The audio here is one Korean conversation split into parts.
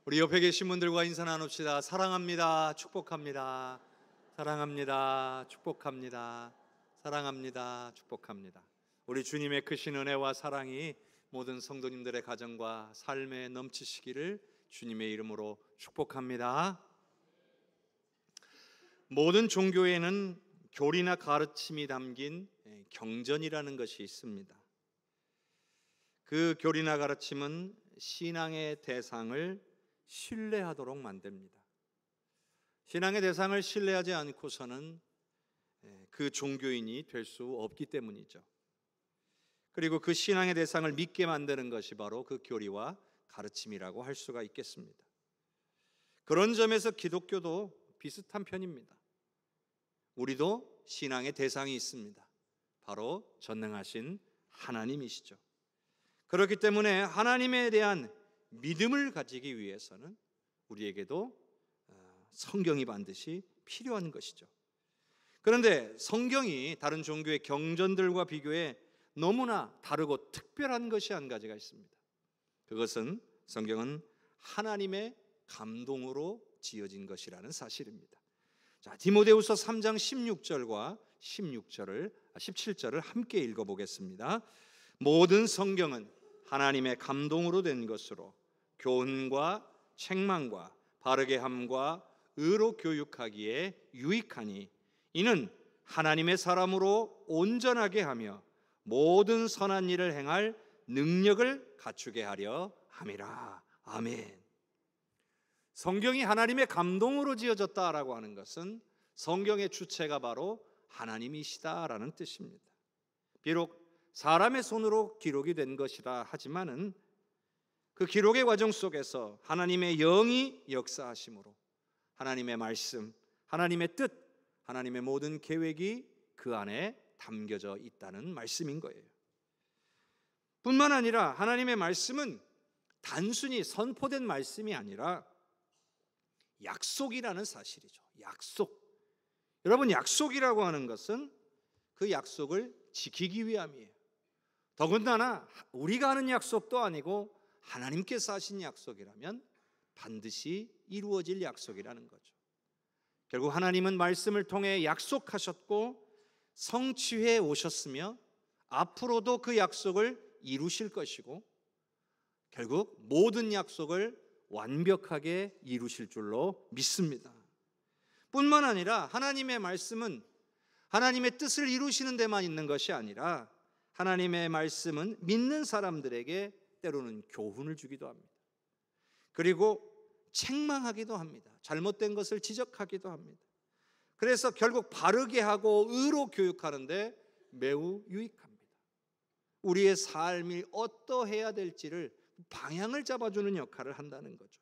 우리 옆에 계신 분들과 인사 나눕시다. 사랑합니다. 축복합니다. 사랑합니다. 축복합니다. 사랑합니다. 축복합니다. 우리 주님의 크신 은혜와 사랑이 모든 성도님들의 가정과 삶에 넘치시기를 주님의 이름으로 축복합니다. 모든 종교에는 교리나 가르침이 담긴 경전이라는 것이 있습니다. 그 교리나 가르침은 신앙의 대상을 신뢰하도록 만듭니다. 신앙의 대상을 신뢰하지 않고서는 그 종교인이 될 수 없기 때문이죠. 그리고 그 신앙의 대상을 믿게 만드는 것이 바로 그 교리와 가르침이라고 할 수가 있겠습니다. 그런 점에서 기독교도 비슷한 편입니다. 우리도 신앙의 대상이 있습니다. 바로 전능하신 하나님이시죠. 그렇기 때문에 하나님에 대한 믿음을 가지기 위해서는 우리에게도 성경이 반드시 필요한 것이죠. 그런데 성경이 다른 종교의 경전들과 비교해 너무나 다르고 특별한 것이 한 가지가 있습니다. 그것은 성경은 하나님의 감동으로 지어진 것이라는 사실입니다. 자, 디모데후서 3장 16절과 17절을 함께 읽어보겠습니다. 모든 성경은 하나님의 감동으로 된 것으로 교훈과 책망과 바르게 함과 의로 교육하기에 유익하니 이는 하나님의 사람으로 온전하게 하며 모든 선한 일을 행할 능력을 갖추게 하려 함이라. 아멘. 성경이 하나님의 감동으로 지어졌다라고 하는 것은 성경의 주체가 바로 하나님이시다라는 뜻입니다. 비록 사람의 손으로 기록이 된 것이라 하지만은 그 기록의 과정 속에서 하나님의 영이 역사하심으로 하나님의 말씀, 하나님의 뜻, 하나님의 모든 계획이 그 안에 담겨져 있다는 말씀인 거예요. 뿐만 아니라 하나님의 말씀은 단순히 선포된 말씀이 아니라 약속이라는 사실이죠. 약속. 여러분, 약속이라고 하는 것은 그 약속을 지키기 위함이에요. 더군다나 우리가 하는 약속도 아니고 하나님께서 하신 약속이라면 반드시 이루어질 약속이라는 거죠. 결국 하나님은 말씀을 통해 약속하셨고 성취해 오셨으며 앞으로도 그 약속을 이루실 것이고 결국 모든 약속을 완벽하게 이루실 줄로 믿습니다. 뿐만 아니라 하나님의 말씀은 하나님의 뜻을 이루시는 데만 있는 것이 아니라 하나님의 말씀은 믿는 사람들에게 때로는 교훈을 주기도 합니다. 그리고 책망하기도 합니다. 잘못된 것을 지적하기도 합니다. 그래서 결국 바르게 하고 의로 교육하는데 매우 유익합니다. 우리의 삶이 어떠해야 될지를 방향을 잡아주는 역할을 한다는 거죠.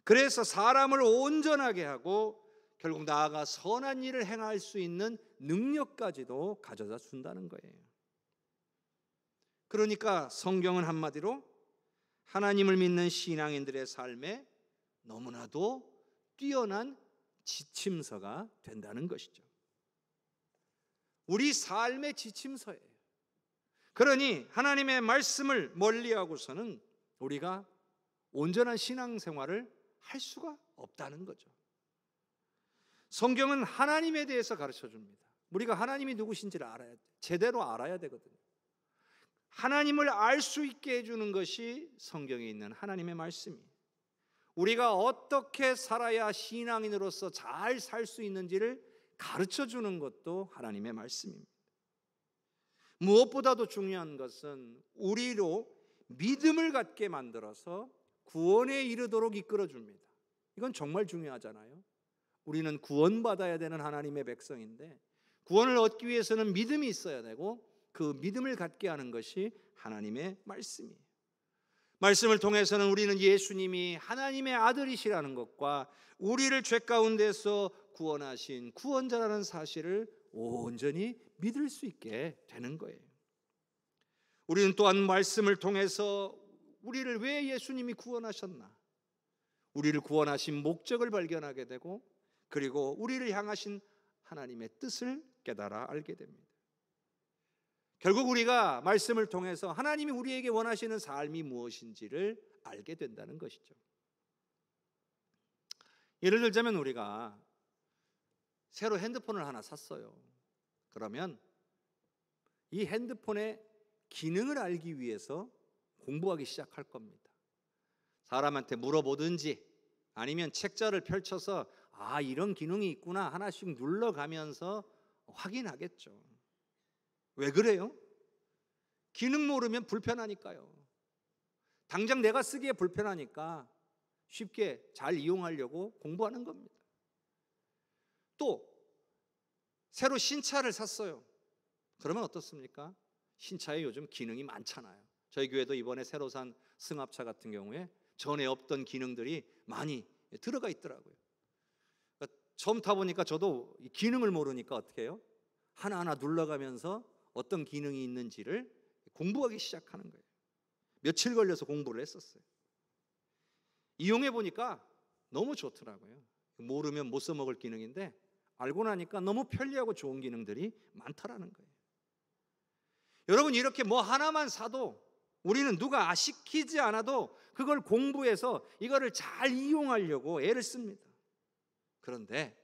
그래서 사람을 온전하게 하고 결국 나아가 선한 일을 행할 수 있는 능력까지도 가져다 준다는 거예요. 그러니까 성경은 한마디로 하나님을 믿는 신앙인들의 삶에 너무나도 뛰어난 지침서가 된다는 것이죠. 우리 삶의 지침서예요. 그러니 하나님의 말씀을 멀리하고서는 우리가 온전한 신앙생활을 할 수가 없다는 거죠. 성경은 하나님에 대해서 가르쳐 줍니다. 우리가 하나님이 누구신지를 알아야 돼. 제대로 알아야 되거든요. 하나님을 알 수 있게 해주는 것이 성경에 있는 하나님의 말씀이에요. 우리가 어떻게 살아야 신앙인으로서 잘 살 수 있는지를 가르쳐 주는 것도 하나님의 말씀입니다. 무엇보다도 중요한 것은 우리로 믿음을 갖게 만들어서 구원에 이르도록 이끌어 줍니다. 이건 정말 중요하잖아요. 우리는 구원받아야 되는 하나님의 백성인데 구원을 얻기 위해서는 믿음이 있어야 되고 그 믿음을 갖게 하는 것이 하나님의 말씀이에요. 말씀을 통해서는 우리는 예수님이 하나님의 아들이시라는 것과 우리를 죄 가운데서 구원하신 구원자라는 사실을 온전히 믿을 수 있게 되는 거예요. 우리는 또한 말씀을 통해서 우리를 왜 예수님이 구원하셨나, 우리를 구원하신 목적을 발견하게 되고 그리고 우리를 향하신 하나님의 뜻을 깨달아 알게 됩니다. 결국 우리가 말씀을 통해서 하나님이 우리에게 원하시는 삶이 무엇인지를 알게 된다는 것이죠. 예를 들자면 우리가 새로 핸드폰을 하나 샀어요. 그러면 이 핸드폰의 기능을 알기 위해서 공부하기 시작할 겁니다. 사람한테 물어보든지 아니면 책자를 펼쳐서 이런 기능이 있구나 하나씩 눌러가면서 확인하겠죠. 왜 그래요? 기능 모르면 불편하니까요. 당장 내가 쓰기에 불편하니까 쉽게 잘 이용하려고 공부하는 겁니다. 또 새로 신차를 샀어요. 그러면 어떻습니까? 신차에 요즘 기능이 많잖아요. 저희 교회도 이번에 새로 산 승합차 같은 경우에 전에 없던 기능들이 많이 들어가 있더라고요. 그러니까 처음 타보니까 저도 이 기능을 모르니까 어떻게 해요? 하나하나 눌러가면서 어떤 기능이 있는지를 공부하기 시작하는 거예요. 며칠 걸려서 공부를 했었어요. 이용해 보니까 너무 좋더라고요. 모르면 못 써먹을 기능인데 알고 나니까 너무 편리하고 좋은 기능들이 많다라는 거예요. 여러분, 이렇게 뭐 하나만 사도 우리는 누가 시키지 않아도 그걸 공부해서 이거를 잘 이용하려고 애를 씁니다. 그런데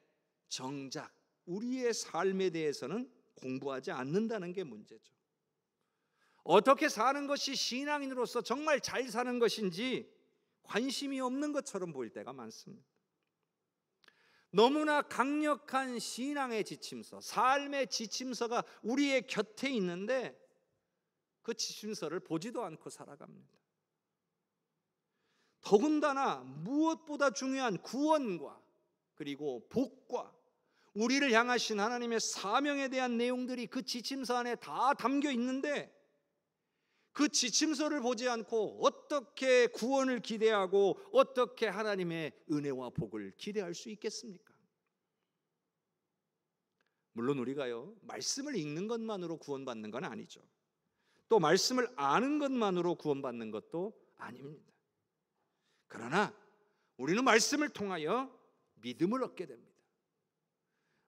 정작 우리의 삶에 대해서는 공부하지 않는다는 게 문제죠. 어떻게 사는 것이 신앙인으로서 정말 잘 사는 것인지 관심이 없는 것처럼 보일 때가 많습니다. 너무나 강력한 신앙의 지침서, 삶의 지침서가 우리의 곁에 있는데 그 지침서를 보지도 않고 살아갑니다. 더군다나 무엇보다 중요한 구원과 그리고 복과 우리를 향하신 하나님의 사명에 대한 내용들이 그 지침서 안에 다 담겨 있는데 그 지침서를 보지 않고 어떻게 구원을 기대하고 어떻게 하나님의 은혜와 복을 기대할 수 있겠습니까? 물론 우리가요, 말씀을 읽는 것만으로 구원받는 건 아니죠. 또 말씀을 아는 것만으로 구원받는 것도 아닙니다. 그러나 우리는 말씀을 통하여 믿음을 얻게 됩니다.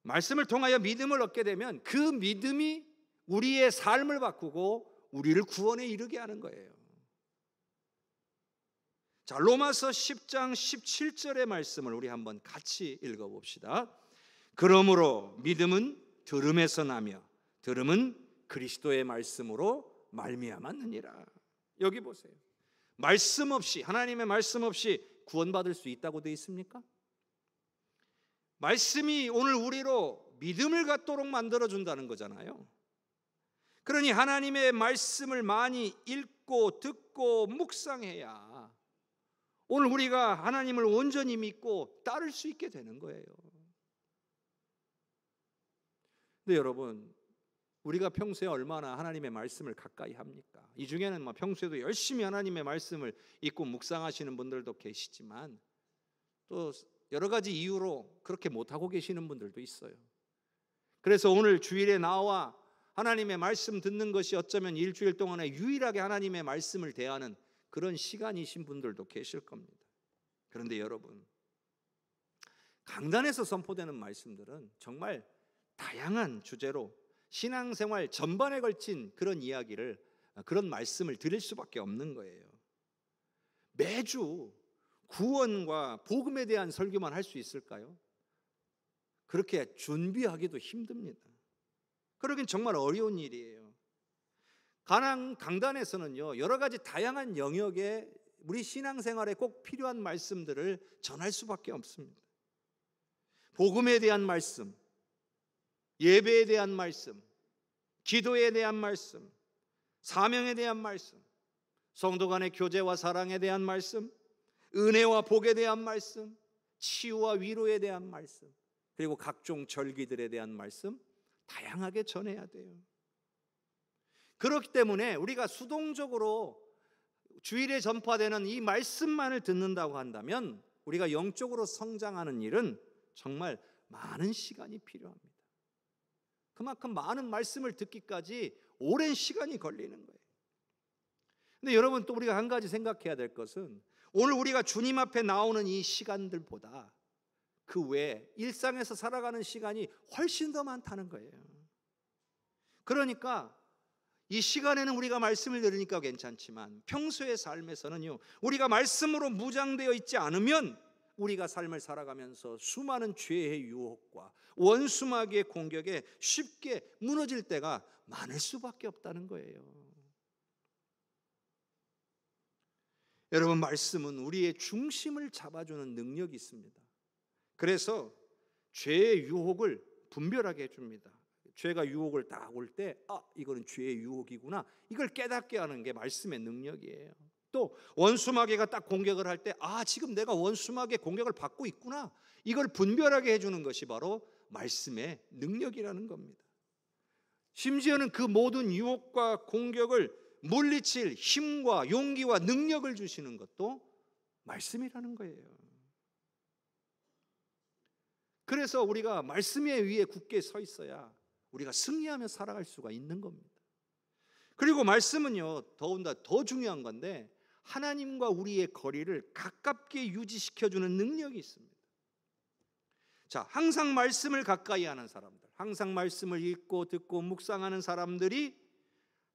말씀을 통하여 믿음을 얻게 되면 그 믿음이 우리의 삶을 바꾸고 우리를 구원에 이르게 하는 거예요. 자, 로마서 10장 17절의 말씀을 우리 한번 같이 읽어봅시다. 그러므로 믿음은 들음에서 나며 들음은 그리스도의 말씀으로 말미암았느니라. 여기 보세요. 말씀 없이, 하나님의 말씀 없이 구원받을 수 있다고 되어 있습니까? 말씀이 오늘 우리로 믿음을 갖도록 만들어준다는 거잖아요. 그러니 하나님의 말씀을 많이 읽고 듣고 묵상해야 오늘 우리가 하나님을 온전히 믿고 따를 수 있게 되는 거예요. 근데 여러분, 우리가 평소에 얼마나 하나님의 말씀을 가까이 합니까? 이 중에는 평소에도 열심히 하나님의 말씀을 읽고 묵상하시는 분들도 계시지만 또 여러 가지 이유로 그렇게 못하고 계시는 분들도 있어요. 그래서 오늘 주일에 나와 하나님의 말씀 듣는 것이 어쩌면 일주일 동안에 유일하게 하나님의 말씀을 대하는 그런 시간이신 분들도 계실 겁니다. 그런데 여러분, 강단에서 선포되는 말씀들은 정말 다양한 주제로 신앙생활 전반에 걸친 그런 이야기를, 그런 말씀을 드릴 수밖에 없는 거예요. 매주 구원과 복음에 대한 설교만 할 수 있을까요? 그렇게 준비하기도 힘듭니다. 그러긴 정말 어려운 일이에요. 강단에서는요, 여러 가지 다양한 영역에 우리 신앙생활에 꼭 필요한 말씀들을 전할 수밖에 없습니다. 복음에 대한 말씀, 예배에 대한 말씀, 기도에 대한 말씀, 사명에 대한 말씀, 성도 간의 교제와 사랑에 대한 말씀, 은혜와 복에 대한 말씀, 치유와 위로에 대한 말씀, 그리고 각종 절기들에 대한 말씀 다양하게 전해야 돼요. 그렇기 때문에 우리가 수동적으로 주일에 전파되는 이 말씀만을 듣는다고 한다면 우리가 영적으로 성장하는 일은 정말 많은 시간이 필요합니다. 그만큼 많은 말씀을 듣기까지 오랜 시간이 걸리는 거예요. 근데 여러분, 또 우리가 한 가지 생각해야 될 것은 오늘 우리가 주님 앞에 나오는 이 시간들보다 그 외에 일상에서 살아가는 시간이 훨씬 더 많다는 거예요. 그러니까 이 시간에는 우리가 말씀을 들으니까 괜찮지만 평소의 삶에서는요, 우리가 말씀으로 무장되어 있지 않으면 우리가 삶을 살아가면서 수많은 죄의 유혹과 원수마귀의 공격에 쉽게 무너질 때가 많을 수밖에 없다는 거예요. 여러분, 말씀은 우리의 중심을 잡아주는 능력이 있습니다. 그래서 죄의 유혹을 분별하게 해줍니다. 죄가 유혹을 딱 올 때, 이거는 죄의 유혹이구나, 이걸 깨닫게 하는 게 말씀의 능력이에요. 또 원수마귀가 딱 공격을 할 때, 지금 내가 원수마귀의 공격을 받고 있구나, 이걸 분별하게 해주는 것이 바로 말씀의 능력이라는 겁니다. 심지어는 그 모든 유혹과 공격을 물리칠 힘과 용기와 능력을 주시는 것도 말씀이라는 거예요. 그래서 우리가 말씀의 위에 굳게 서 있어야 우리가 승리하며 살아갈 수가 있는 겁니다. 그리고 말씀은요, 더군다나 더 중요한 건데, 하나님과 우리의 거리를 가깝게 유지시켜주는 능력이 있습니다. 자, 항상 말씀을 가까이 하는 사람들, 항상 말씀을 읽고 듣고 묵상하는 사람들이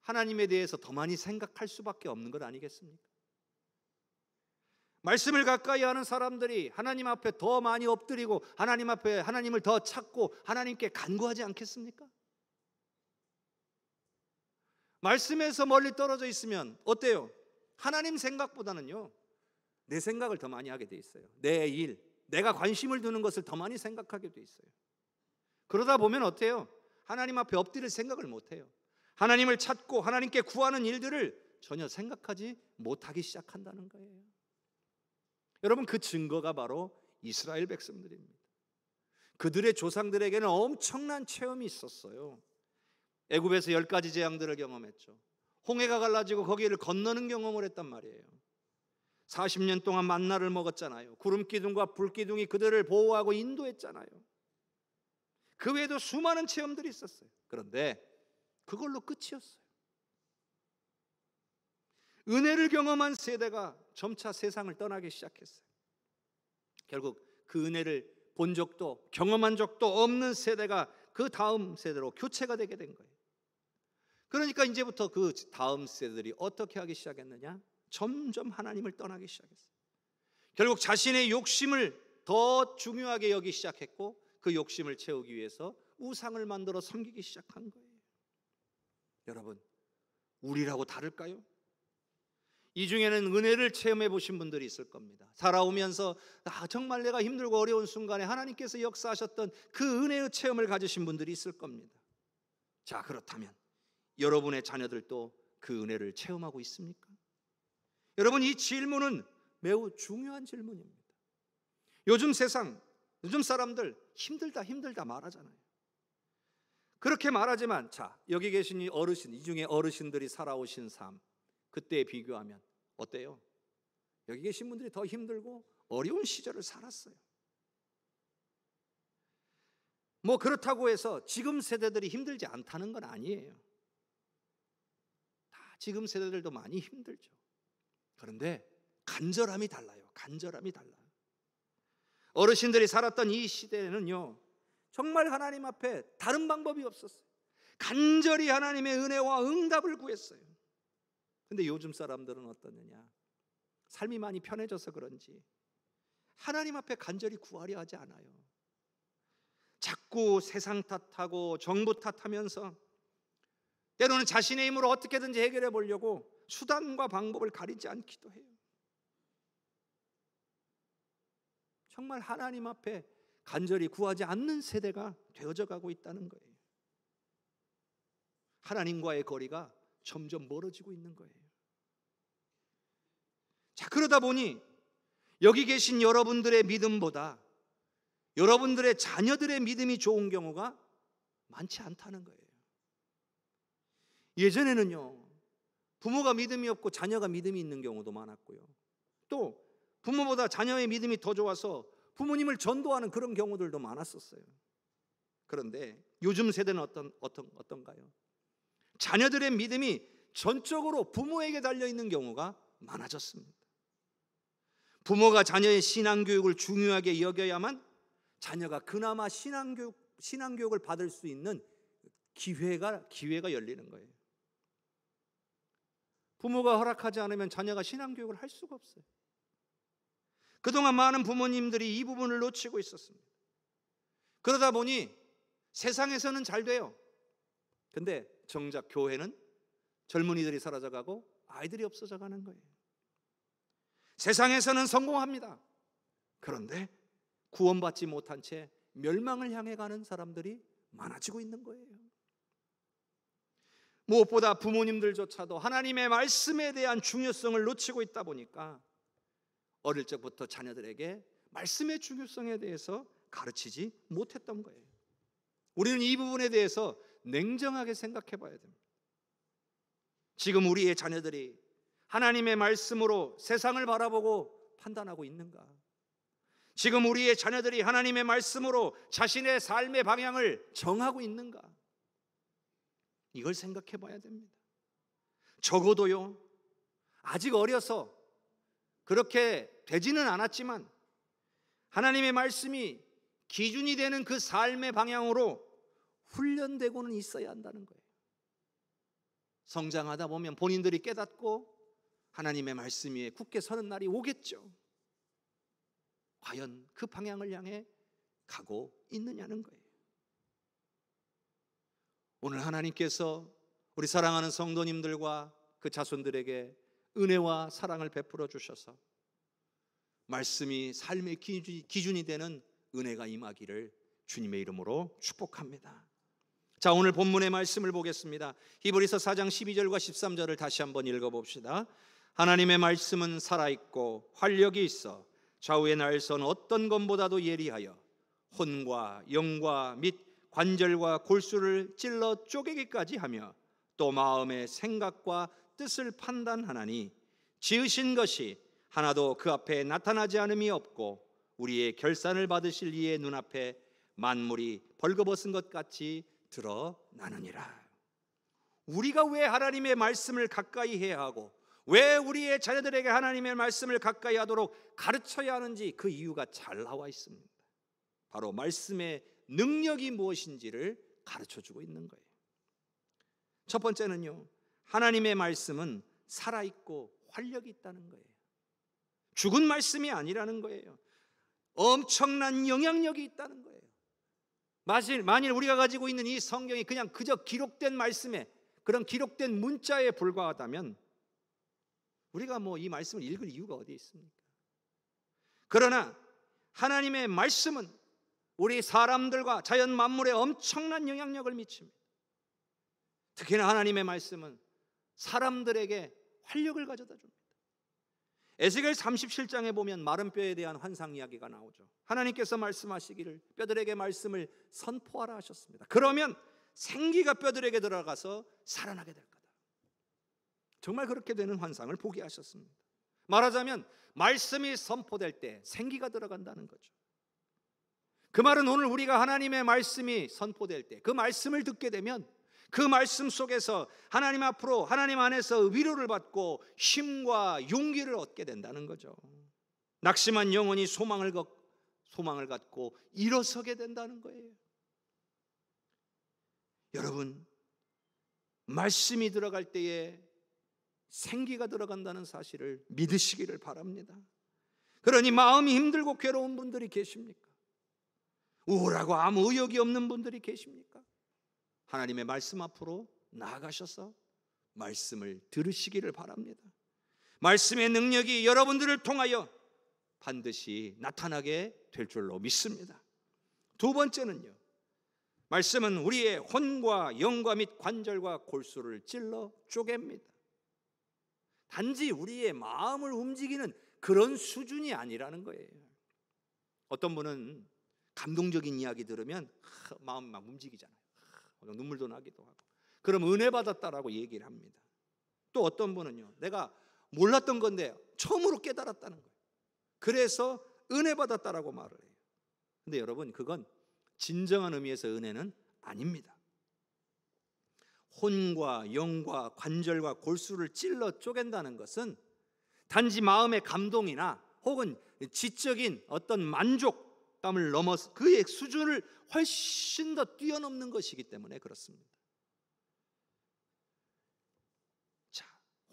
하나님에 대해서 더 많이 생각할 수밖에 없는 것 아니겠습니까? 말씀을 가까이 하는 사람들이 하나님 앞에 더 많이 엎드리고 하나님 앞에 하나님을 더 찾고 하나님께 간구하지 않겠습니까? 말씀에서 멀리 떨어져 있으면 어때요? 하나님 생각보다는요, 내 생각을 더 많이 하게 돼 있어요. 내 일, 내가 관심을 두는 것을 더 많이 생각하게 돼 있어요. 그러다 보면 어때요? 하나님 앞에 엎드릴 생각을 못 해요. 하나님을 찾고 하나님께 구하는 일들을 전혀 생각하지 못하기 시작한다는 거예요. 여러분, 그 증거가 바로 이스라엘 백성들입니다. 그들의 조상들에게는 엄청난 체험이 있었어요. 애굽에서 10가지 재앙들을 경험했죠. 홍해가 갈라지고 거기를 건너는 경험을 했단 말이에요. 40년 동안 만나를 먹었잖아요. 구름기둥과 불기둥이 그들을 보호하고 인도했잖아요. 그 외에도 수많은 체험들이 있었어요. 그런데 그걸로 끝이었어요. 은혜를 경험한 세대가 점차 세상을 떠나기 시작했어요. 결국 그 은혜를 본 적도 경험한 적도 없는 세대가 그 다음 세대로 교체가 되게 된 거예요. 그러니까 이제부터 그 다음 세대들이 어떻게 하기 시작했느냐? 점점 하나님을 떠나기 시작했어요. 결국 자신의 욕심을 더 중요하게 여기기 시작했고, 그 욕심을 채우기 위해서 우상을 만들어 섬기기 시작한 거예요. 여러분, 우리라고 다를까요? 이 중에는 은혜를 체험해 보신 분들이 있을 겁니다. 살아오면서 정말 내가 힘들고 어려운 순간에 하나님께서 역사하셨던 그 은혜의 체험을 가지신 분들이 있을 겁니다. 자, 그렇다면 여러분의 자녀들도 그 은혜를 체험하고 있습니까? 여러분, 이 질문은 매우 중요한 질문입니다. 요즘 세상, 요즘 사람들 힘들다 말하잖아요. 그렇게 말하지만, 자, 여기 계신 이 어르신, 이 중에 어르신들이 살아오신 삶, 그때에 비교하면 어때요? 여기 계신 분들이 더 힘들고 어려운 시절을 살았어요. 뭐 그렇다고 해서 지금 세대들이 힘들지 않다는 건 아니에요. 다 지금 세대들도 많이 힘들죠. 그런데 간절함이 달라요. 간절함이 달라요. 어르신들이 살았던 이 시대에는요, 정말 하나님 앞에 다른 방법이 없었어요. 간절히 하나님의 은혜와 응답을 구했어요. 근데 요즘 사람들은 어떠느냐? 삶이 많이 편해져서 그런지 하나님 앞에 간절히 구하려 하지 않아요. 자꾸 세상 탓하고 정부 탓하면서 때로는 자신의 힘으로 어떻게든지 해결해 보려고 수단과 방법을 가리지 않기도 해요. 정말 하나님 앞에 간절히 구하지 않는 세대가 되어져 가고 있다는 거예요. 하나님과의 거리가 점점 멀어지고 있는 거예요. 자, 그러다 보니 여기 계신 여러분들의 믿음보다 여러분들의 자녀들의 믿음이 좋은 경우가 많지 않다는 거예요. 예전에는요, 부모가 믿음이 없고 자녀가 믿음이 있는 경우도 많았고요, 또 부모보다 자녀의 믿음이 더 좋아서 부모님을 전도하는 그런 경우들도 많았었어요. 그런데 요즘 세대는 어떤가요? 자녀들의 믿음이 전적으로 부모에게 달려있는 경우가 많아졌습니다. 부모가 자녀의 신앙교육을 중요하게 여겨야만 자녀가 그나마 신앙교육을 받을 수 있는 기회가 열리는 거예요. 부모가 허락하지 않으면 자녀가 신앙교육을 할 수가 없어요. 그동안 많은 부모님들이 이 부분을 놓치고 있었습니다. 그러다 보니 세상에서는 잘 돼요. 근데 정작 교회는 젊은이들이 사라져가고 아이들이 없어져 가는 거예요. 세상에서는 성공합니다. 그런데 구원받지 못한 채 멸망을 향해 가는 사람들이 많아지고 있는 거예요. 무엇보다 부모님들조차도 하나님의 말씀에 대한 중요성을 놓치고 있다 보니까 어릴 적부터 자녀들에게 말씀의 중요성에 대해서 가르치지 못했던 거예요. 우리는 이 부분에 대해서 냉정하게 생각해 봐야 됩니다. 지금 우리의 자녀들이 하나님의 말씀으로 세상을 바라보고 판단하고 있는가? 지금 우리의 자녀들이 하나님의 말씀으로 자신의 삶의 방향을 정하고 있는가? 이걸 생각해 봐야 됩니다. 적어도요, 아직 어려서 그렇게 되지는 않았지만 하나님의 말씀이 기준이 되는 그 삶의 방향으로 훈련되고는 있어야 한다는 거예요. 성장하다 보면 본인들이 깨닫고 하나님의 말씀 위에 굳게 서는 날이 오겠죠. 과연 그 방향을 향해 가고 있느냐는 거예요. 오늘 하나님께서 우리 사랑하는 성도님들과 그 자손들에게 은혜와 사랑을 베풀어 주셔서 말씀이 삶의 기준이 되는 은혜가 임하기를 주님의 이름으로 축복합니다. 자, 오늘 본문의 말씀을 보겠습니다. 히브리서 4장 12절과 13절을 다시 한번 읽어봅시다. 하나님의 말씀은 살아있고 활력이 있어 좌우의 날선 어떤 것보다도 예리하여 혼과 영과 및 관절과 골수를 찔러 쪼개기까지 하며 또 마음의 생각과 뜻을 판단하나니 지으신 것이 하나도 그 앞에 나타나지 않음이 없고 우리의 결산을 받으실 이의 눈앞에 만물이 벌거벗은 것 같이 드러나느니라. 우리가 왜 하나님의 말씀을 가까이 해야 하고 왜 우리의 자녀들에게 하나님의 말씀을 가까이 하도록 가르쳐야 하는지 그 이유가 잘 나와 있습니다. 바로 말씀의 능력이 무엇인지를 가르쳐주고 있는 거예요. 첫 번째는요, 하나님의 말씀은 살아있고 활력이 있다는 거예요. 죽은 말씀이 아니라는 거예요. 엄청난 영향력이 있다는 거예요. 만일 우리가 가지고 있는 이 성경이 그냥 그저 기록된 말씀에, 그런 기록된 문자에 불과하다면 우리가 이 말씀을 읽을 이유가 어디에 있습니까? 그러나 하나님의 말씀은 우리 사람들과 자연 만물에 엄청난 영향력을 미칩니다. 특히나 하나님의 말씀은 사람들에게 활력을 가져다 줍니다. 에스겔 37장에 보면 마른 뼈에 대한 환상 이야기가 나오죠. 하나님께서 말씀하시기를 뼈들에게 말씀을 선포하라 하셨습니다. 그러면 생기가 뼈들에게 들어가서 살아나게 될 거다. 정말 그렇게 되는 환상을 보게 하셨습니다. 말하자면 말씀이 선포될 때 생기가 들어간다는 거죠. 그 말은 오늘 우리가 하나님의 말씀이 선포될 때 그 말씀을 듣게 되면 그 말씀 속에서 하나님 앞으로 하나님 안에서 위로를 받고 힘과 용기를 얻게 된다는 거죠. 낙심한 영혼이 소망을 갖고 일어서게 된다는 거예요. 여러분, 말씀이 들어갈 때에 생기가 들어간다는 사실을 믿으시기를 바랍니다. 그러니 마음이 힘들고 괴로운 분들이 계십니까? 우울하고 아무 의욕이 없는 분들이 계십니까? 하나님의 말씀 앞으로 나아가셔서 말씀을 들으시기를 바랍니다. 말씀의 능력이 여러분들을 통하여 반드시 나타나게 될 줄로 믿습니다. 두 번째는요, 말씀은 우리의 혼과 영과 및 관절과 골수를 찔러 쪼갭니다. 단지 우리의 마음을 움직이는 그런 수준이 아니라는 거예요. 어떤 분은 감동적인 이야기 들으면 마음 막 움직이잖아요. 눈물도 나기도 하고. 그럼 은혜 받았다라고 얘기를 합니다. 또 어떤 분은요, 내가 몰랐던 건데 처음으로 깨달았다는 거예요. 그래서 은혜 받았다라고 말을 해요. 근데 여러분, 그건 진정한 의미에서 은혜는 아닙니다. 혼과 영과 관절과 골수를 찔러 쪼갠다는 것은 단지 마음의 감동이나 혹은 지적인 어떤 만족감을 넘어서 그의 수준을 훨씬 더 뛰어넘는 것이기 때문에 그렇습니다. 자,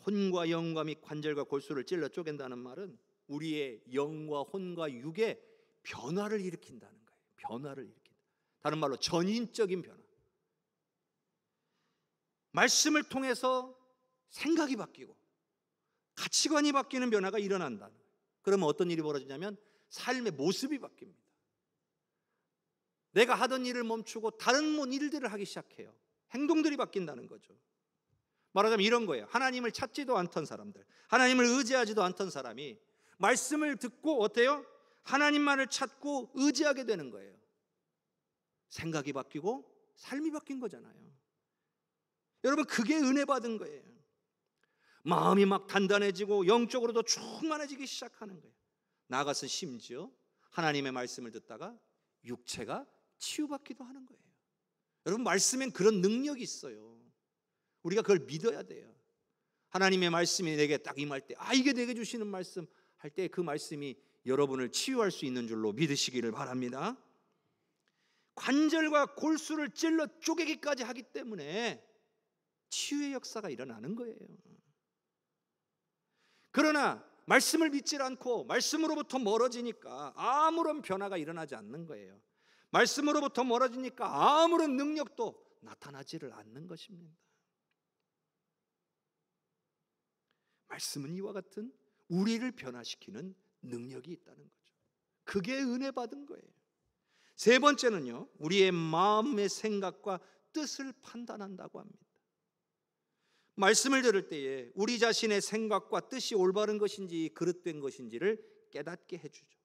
혼과 영과 및 관절과 골수를 찔러 쪼갠다는 말은 우리의 영과 혼과 육의 변화를 일으킨다는 거예요. 변화를 일으킨다. 다른 말로 전인적인 변화. 말씀을 통해서 생각이 바뀌고 가치관이 바뀌는 변화가 일어난다. 그러면 어떤 일이 벌어지냐면 삶의 모습이 바뀝니다. 내가 하던 일을 멈추고 다른 일들을 하기 시작해요. 행동들이 바뀐다는 거죠. 말하자면 이런 거예요. 하나님을 찾지도 않던 사람들, 하나님을 의지하지도 않던 사람이 말씀을 듣고 어때요? 하나님만을 찾고 의지하게 되는 거예요. 생각이 바뀌고 삶이 바뀐 거잖아요. 여러분, 그게 은혜 받은 거예요. 마음이 막 단단해지고 영적으로도 충만해지기 시작하는 거예요. 나아가서 심지어 하나님의 말씀을 듣다가 육체가 치유받기도 하는 거예요. 여러분, 말씀엔 그런 능력이 있어요. 우리가 그걸 믿어야 돼요. 하나님의 말씀이 내게 딱 임할 때, 이게 내게 주시는 말씀 할 때 그 말씀이 여러분을 치유할 수 있는 줄로 믿으시기를 바랍니다. 관절과 골수를 찔러 쪼개기까지 하기 때문에 치유의 역사가 일어나는 거예요. 그러나 말씀을 믿지 않고 말씀으로부터 멀어지니까 아무런 변화가 일어나지 않는 거예요. 말씀으로부터 멀어지니까 아무런 능력도 나타나지를 않는 것입니다. 말씀은 이와 같은 우리를 변화시키는 능력이 있다는 거죠. 그게 은혜 받은 거예요. 세 번째는요, 우리의 마음의 생각과 뜻을 판단한다고 합니다. 말씀을 들을 때에 우리 자신의 생각과 뜻이 올바른 것인지 그릇된 것인지를 깨닫게 해주죠.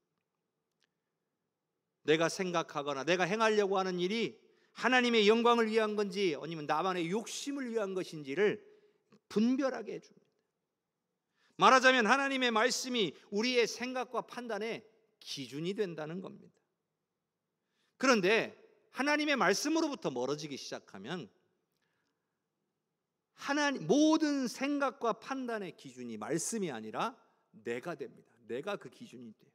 내가 생각하거나 내가 행하려고 하는 일이 하나님의 영광을 위한 건지 아니면 나만의 욕심을 위한 것인지를 분별하게 해줍니다. 말하자면 하나님의 말씀이 우리의 생각과 판단의 기준이 된다는 겁니다. 그런데 하나님의 말씀으로부터 멀어지기 시작하면 모든 생각과 판단의 기준이 말씀이 아니라 내가 됩니다. 내가 그 기준이 돼요.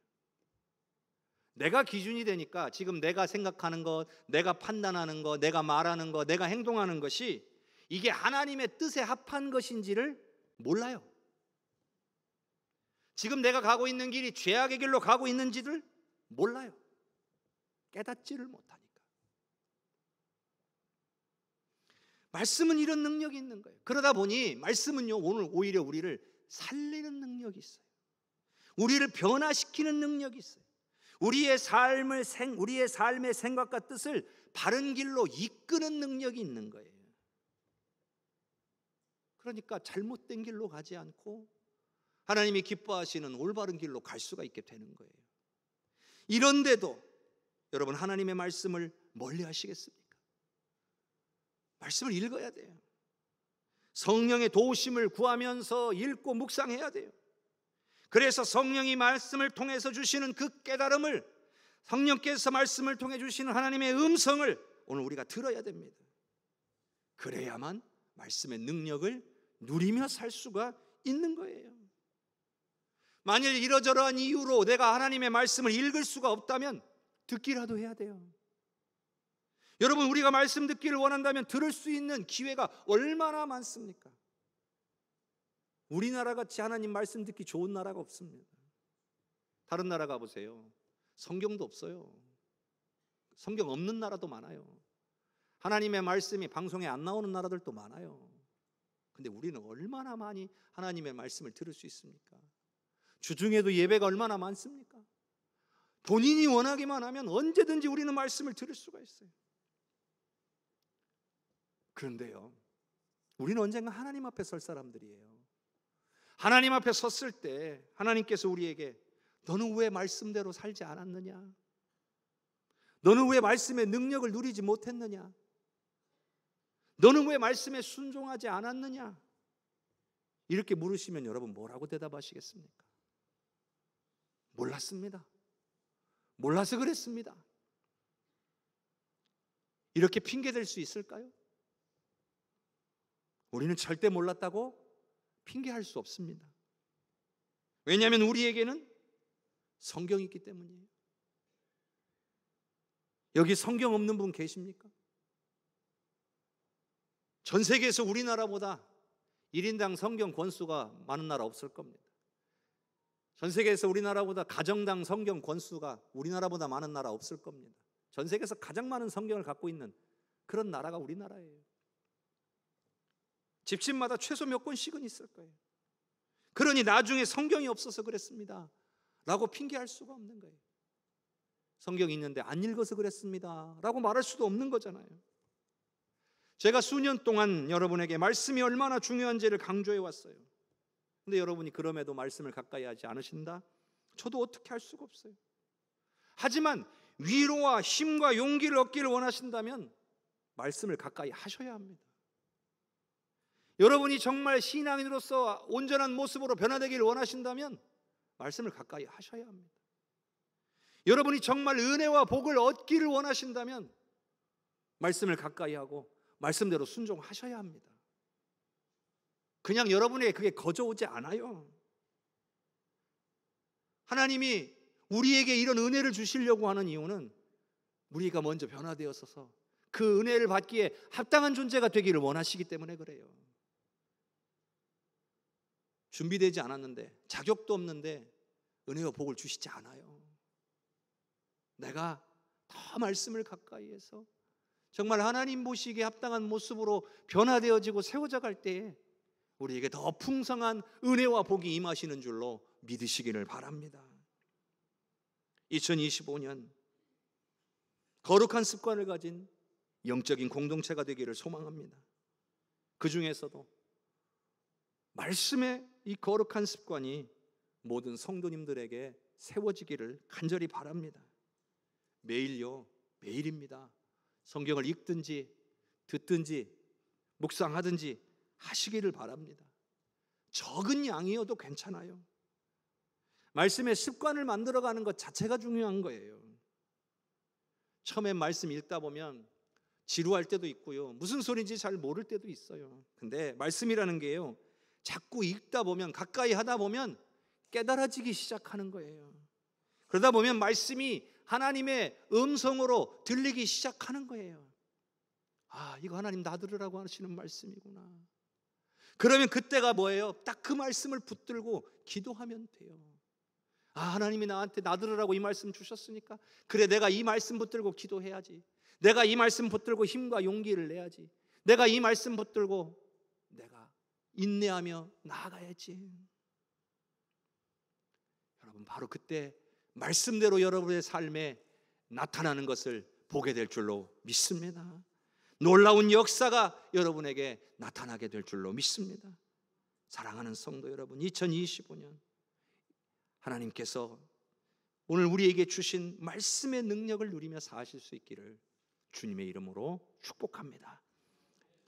내가 기준이 되니까 지금 내가 생각하는 것, 내가 판단하는 것, 내가 말하는 것, 내가 행동하는 것이 이게 하나님의 뜻에 합한 것인지를 몰라요. 지금 내가 가고 있는 길이 죄악의 길로 가고 있는지를 몰라요. 깨닫지를 못하니까. 말씀은 이런 능력이 있는 거예요. 그러다 보니 말씀은요, 오늘 오히려 우리를 살리는 능력이 있어요. 우리를 변화시키는 능력이 있어요. 우리의 삶의 생각과 뜻을 바른 길로 이끄는 능력이 있는 거예요. 그러니까 잘못된 길로 가지 않고 하나님이 기뻐하시는 올바른 길로 갈 수가 있게 되는 거예요. 이런데도 여러분, 하나님의 말씀을 멀리 하시겠습니까? 말씀을 읽어야 돼요. 성령의 도우심을 구하면서 읽고 묵상해야 돼요. 그래서 성령이 말씀을 통해서 주시는 그 깨달음을, 성령께서 말씀을 통해 주시는 하나님의 음성을 오늘 우리가 들어야 됩니다. 그래야만 말씀의 능력을 누리며 살 수가 있는 거예요. 만일 이러저러한 이유로 내가 하나님의 말씀을 읽을 수가 없다면 듣기라도 해야 돼요. 여러분, 우리가 말씀 듣기를 원한다면 들을 수 있는 기회가 얼마나 많습니까? 우리나라 같이 하나님 말씀 듣기 좋은 나라가 없습니다. 다른 나라 가보세요. 성경도 없어요. 성경 없는 나라도 많아요. 하나님의 말씀이 방송에 안 나오는 나라들도 많아요. 근데 우리는 얼마나 많이 하나님의 말씀을 들을 수 있습니까? 주중에도 예배가 얼마나 많습니까? 본인이 원하기만 하면 언제든지 우리는 말씀을 들을 수가 있어요. 그런데요, 우리는 언젠가 하나님 앞에 설 사람들이에요. 하나님 앞에 섰을 때 하나님께서 우리에게 너는 왜 말씀대로 살지 않았느냐? 너는 왜 말씀의 능력을 누리지 못했느냐? 너는 왜 말씀에 순종하지 않았느냐? 이렇게 물으시면 여러분 뭐라고 대답하시겠습니까? 몰랐습니다. 몰라서 그랬습니다. 이렇게 핑계댈 수 있을까요? 우리는 절대 몰랐다고 핑계할 수 없습니다. 왜냐하면 우리에게는 성경이 있기 때문이에요. 여기 성경 없는 분 계십니까? 전 세계에서 우리나라보다 1인당 성경 권수가 많은 나라 없을 겁니다. 전 세계에서 우리나라보다 가정당 성경 권수가 우리나라보다 많은 나라 없을 겁니다. 전 세계에서 가장 많은 성경을 갖고 있는 그런 나라가 우리나라예요. 집집마다 최소 몇 권씩은 있을 거예요. 그러니 나중에 성경이 없어서 그랬습니다 라고 핑계할 수가 없는 거예요. 성경이 있는데 안 읽어서 그랬습니다 라고 말할 수도 없는 거잖아요. 제가 수년 동안 여러분에게 말씀이 얼마나 중요한지를 강조해 왔어요. 근데 여러분이 그럼에도 말씀을 가까이 하지 않으신다? 저도 어떻게 할 수가 없어요. 하지만 위로와 힘과 용기를 얻기를 원하신다면 말씀을 가까이 하셔야 합니다. 여러분이 정말 신앙인으로서 온전한 모습으로 변화되기를 원하신다면 말씀을 가까이 하셔야 합니다. 여러분이 정말 은혜와 복을 얻기를 원하신다면 말씀을 가까이 하고 말씀대로 순종하셔야 합니다. 그냥 여러분에게 그게 거저오지 않아요. 하나님이 우리에게 이런 은혜를 주시려고 하는 이유는 우리가 먼저 변화되어서 그 은혜를 받기에 합당한 존재가 되기를 원하시기 때문에 그래요. 준비되지 않았는데, 자격도 없는데 은혜와 복을 주시지 않아요. 내가 더 말씀을 가까이 해서 정말 하나님 보시기에 합당한 모습으로 변화되어지고 세워져 갈 때에 우리에게 더 풍성한 은혜와 복이 임하시는 줄로 믿으시기를 바랍니다. 2025년 거룩한 습관을 가진 영적인 공동체가 되기를 소망합니다. 그 중에서도 말씀의 이 거룩한 습관이 모든 성도님들에게 세워지기를 간절히 바랍니다. 매일입니다. 성경을 읽든지 듣든지 묵상하든지 하시기를 바랍니다. 적은 양이어도 괜찮아요. 말씀의 습관을 만들어가는 것 자체가 중요한 거예요. 처음에 말씀 읽다 보면 지루할 때도 있고요, 무슨 소리인지 잘 모를 때도 있어요. 근데 말씀이라는 게요, 자꾸 읽다 보면, 가까이 하다 보면 깨달아지기 시작하는 거예요. 그러다 보면 말씀이 하나님의 음성으로 들리기 시작하는 거예요. 아, 이거 하나님 나들으라고 하시는 말씀이구나. 그러면 그때가 뭐예요? 딱 그 말씀을 붙들고 기도하면 돼요. 아, 하나님이 나한테 나들으라고 이 말씀 주셨으니까 그래, 내가 이 말씀 붙들고 기도해야지. 내가 이 말씀 붙들고 힘과 용기를 내야지. 내가 이 말씀 붙들고 내가 인내하며 나아가야지. 여러분, 바로 그때 말씀대로 여러분의 삶에 나타나는 것을 보게 될 줄로 믿습니다. 놀라운 역사가 여러분에게 나타나게 될 줄로 믿습니다. 사랑하는 성도 여러분, 2025년 하나님께서 오늘 우리에게 주신 말씀의 능력을 누리며 사실 수 있기를 주님의 이름으로 축복합니다.